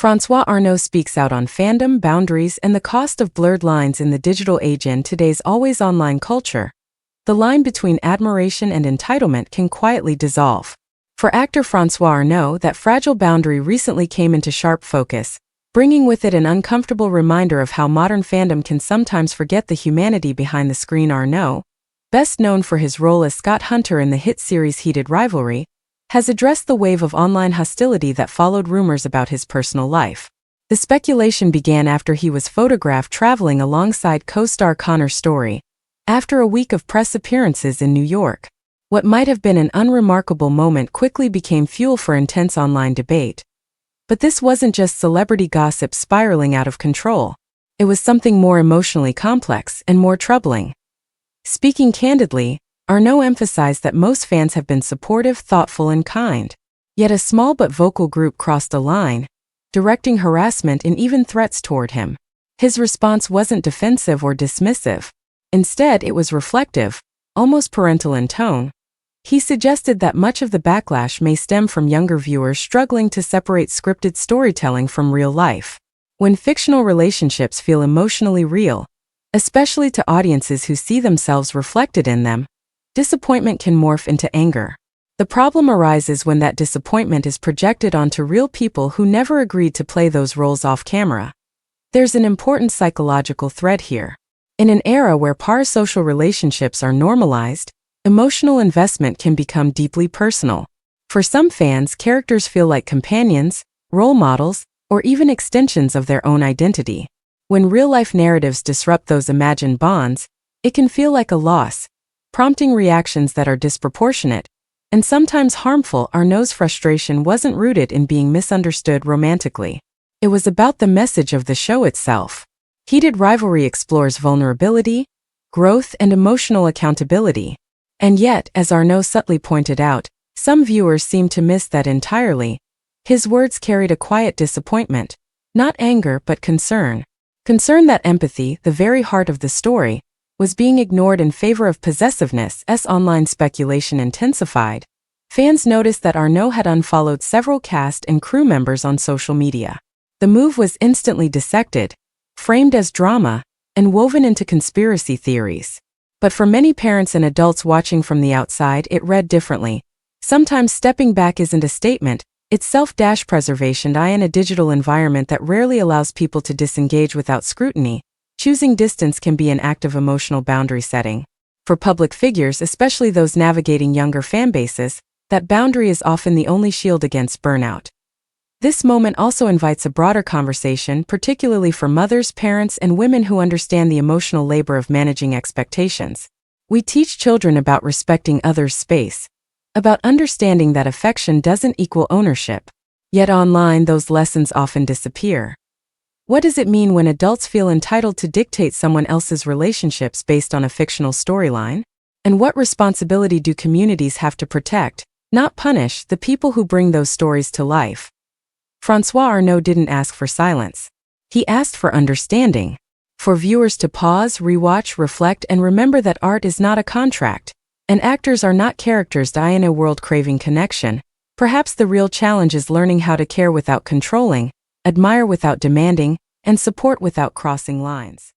François Arnaud speaks out on fandom, boundaries, and the cost of blurred lines in the digital age. In today's always online culture, the line between admiration and entitlement can quietly dissolve. For actor François Arnaud, that fragile boundary recently came into sharp focus, bringing with it an uncomfortable reminder of how modern fandom can sometimes forget the humanity behind the screen. Arnaud, best known for his role as Scott Hunter in the hit series Heated Rivalry, has addressed the wave of online hostility that followed rumors about his personal life. The speculation began after he was photographed traveling alongside co-star Connor Story, after a week of press appearances in New York. What might have been an unremarkable moment quickly became fuel for intense online debate. But this wasn't just celebrity gossip spiraling out of control. It was something more emotionally complex and more troubling. Speaking candidly, Arnaud emphasized that most fans have been supportive, thoughtful, and kind. Yet a small but vocal group crossed a line, directing harassment and even threats toward him. His response wasn't defensive or dismissive. Instead, it was reflective, almost parental in tone. He suggested that much of the backlash may stem from younger viewers struggling to separate scripted storytelling from real life. When fictional relationships feel emotionally real, especially to audiences who see themselves reflected in them, disappointment can morph into anger. The problem arises when that disappointment is projected onto real people who never agreed to play those roles off camera. There's an important psychological thread here. In an era where parasocial relationships are normalized, emotional investment can become deeply personal. For some fans, characters feel like companions, role models, or even extensions of their own identity. When real-life narratives disrupt those imagined bonds, it can feel like a loss, prompting reactions that are disproportionate and sometimes harmful. Arnaud's frustration wasn't rooted in being misunderstood romantically. It was about the message of the show itself. Heated Rivalry explores vulnerability, growth, and emotional accountability. And yet, as Arnaud subtly pointed out, some viewers seem to miss that entirely. His words carried a quiet disappointment, not anger but concern. Concern that empathy, the very heart of the story, was being ignored in favor of possessiveness. As online speculation intensified, fans noticed that Arnaud had unfollowed several cast and crew members on social media. The move was instantly dissected, framed as drama, and woven into conspiracy theories. But for many parents and adults watching from the outside, it read differently. Sometimes stepping back isn't a statement, it's self-preservation. In a digital environment that rarely allows people to disengage without scrutiny, choosing distance can be an act of emotional boundary setting. For public figures, especially those navigating younger fanbases, that boundary is often the only shield against burnout. This moment also invites a broader conversation, particularly for mothers, parents, and women who understand the emotional labor of managing expectations. We teach children about respecting others' space, about understanding that affection doesn't equal ownership. Yet online, those lessons often disappear. What does it mean when adults feel entitled to dictate someone else's relationships based on a fictional storyline? And what responsibility do communities have to protect, not punish, the people who bring those stories to life? François Arnaud didn't ask for silence. He asked for understanding. For viewers to pause, rewatch, reflect, and remember that art is not a contract, and actors are not characters. In a world craving connection, perhaps the real challenge is learning how to care without controlling, admire without demanding, and support without crossing lines.